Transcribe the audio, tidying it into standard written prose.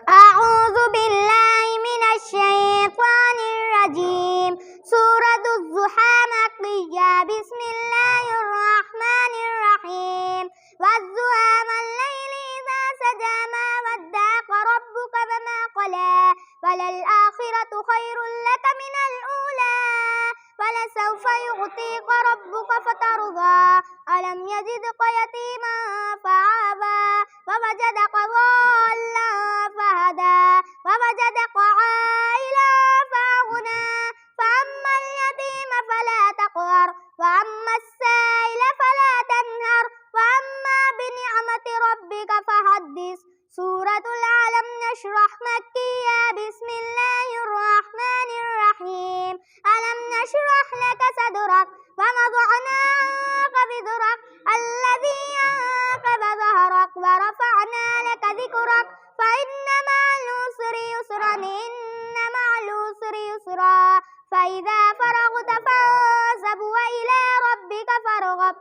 أعوذ بالله من الشيطان الرجيم. سورة الضحى مكية. بسم الله الرحمن الرحيم. والضحى والليل إذا سجى ما ودعك ربك وما قلى وللآخرة خير لك من الأولى ولسوف يعطيك ربك فترضى ألم يجدك يتيما فآوى ووجدك ضالا فهدى ووجدك عائلا فأغنى فأما اليتيم فلا تقهر وأما السائل فلا تنهر وأما بنعمة ربك فحدث. سورة ألم نشرح مكية. بسم الله الرحمن الرحيم. ألم نشرح لك صدرك ووضعنا عنك وزرك الذي أنقض ظهرك ورفعنا لك ذكرك فإن مع العسر يسرا إن مع العسر يسرا فإذا فرغت فانصب وإلى ربك فارغب